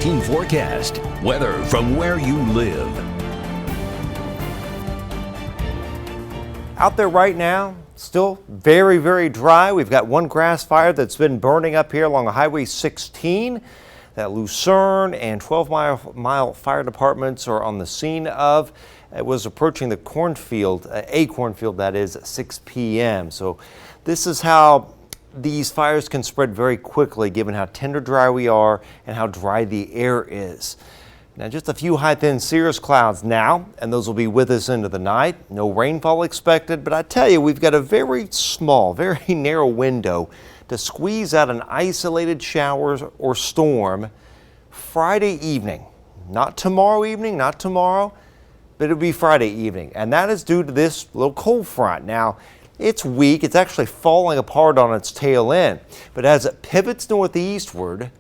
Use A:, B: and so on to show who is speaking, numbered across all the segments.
A: 14 forecast. Weather from where you live.
B: Out there right now, still very, very dry. We've got one grass fire that's been burning up here along Highway 16 that Lucerne and 12-mile fire departments are on the scene of. It was approaching the cornfield, a cornfield that is, at 6 p.m. So this is how these fires can spread very quickly given how tender dry we are and how dry the air is. Now just a few high thin cirrus clouds now, and those will be with us into the night. No rainfall expected, but I tell you, we've got a very small, very narrow window to squeeze out an isolated shower or storm Friday evening. Not tomorrow evening, not tomorrow, but it'll be Friday evening. And that is due to this little cold front. Now, it's weak. It's actually falling apart on its tail end. But as it pivots northeastward,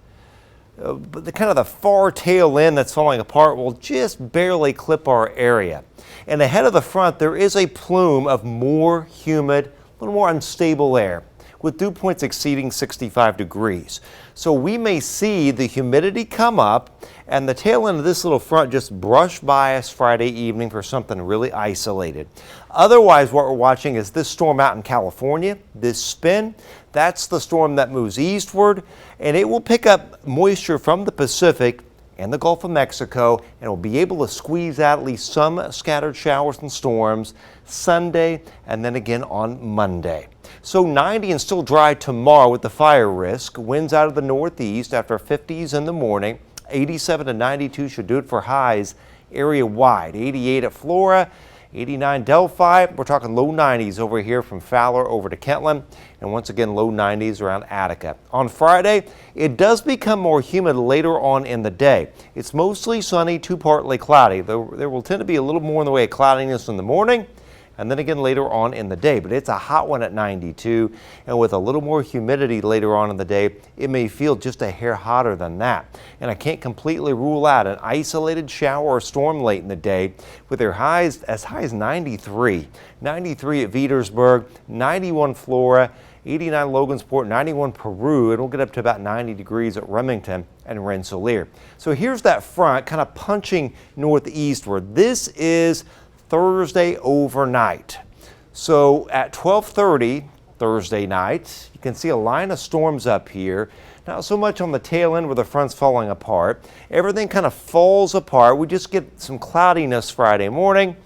B: the far tail end that's falling apart will just barely clip our area. And ahead of the front, there is a plume of more humid, a little more unstable air, with dew points exceeding 65 degrees. So we may see the humidity come up and the tail end of this little front just brush by us Friday evening for something really isolated. Otherwise, what we're watching is this storm out in California, this spin. That's the storm that moves eastward, and it will pick up moisture from the Pacific and the Gulf of Mexico, and will be able to squeeze out at least some scattered showers and storms Sunday and then again on Monday. So 90 and still dry tomorrow with the fire risk. Winds out of the northeast after 50s in the morning. 87 to 92 should do it for highs area wide. 88 at Flora, 89 Delphi. We're talking low 90s over here from Fowler over to Kentland, and once again low 90s around Attica. On Friday, it does become more humid later on in the day. It's mostly sunny to partly cloudy, though there will tend to be a little more in the way of cloudiness in the morning and then again later on in the day. But it's a hot one at 92, and with a little more humidity later on in the day, it may feel just a hair hotter than that. And I can't completely rule out an isolated shower or storm late in the day with their highs as high as 93. 93 at Petersburg, 91 Flora, 89 Logansport, 91 Peru. It'll get up to about 90 degrees at Remington and Rensselaer. So here's that front kind of punching northeastward. This is Thursday overnight. So at 12:30 Thursday night, you can see a line of storms up here. Not so much on the tail end where the front's falling apart. Everything kind of falls apart. We just get some cloudiness Friday morning,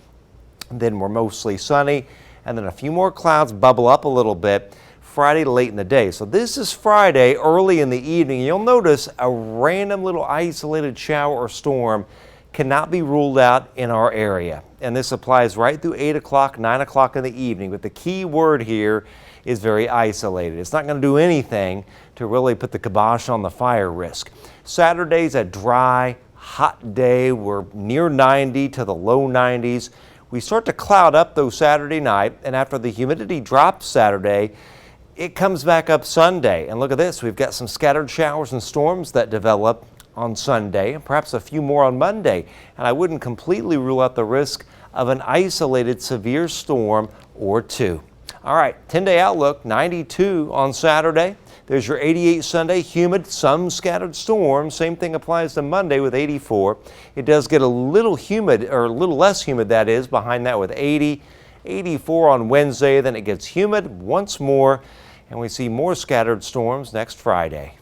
B: and then we're mostly sunny, and then a few more clouds bubble up a little bit Friday late in the day. So this is Friday early in the evening. You'll notice a random little isolated shower or storm cannot be ruled out in our area. And this applies right through 8 o'clock, 9 o'clock in the evening. But the key word here is very isolated. It's not going to do anything to really put the kibosh on the fire risk. Saturday's a dry, hot day. We're near 90 to the low 90s. We start to cloud up though Saturday night, and after the humidity drops Saturday, it comes back up Sunday. And look at this, we've got some scattered showers and storms that develop on Sunday, and perhaps a few more on Monday. And I wouldn't completely rule out the risk of an isolated severe storm or two. All right, 10-day outlook, 92 on Saturday. There's your 88 Sunday, humid, some scattered storms. Same thing applies to Monday with 84. It does get a little humid, or a little less humid that is, behind that with 80. 84 on Wednesday, then it gets humid once more, and we see more scattered storms next Friday.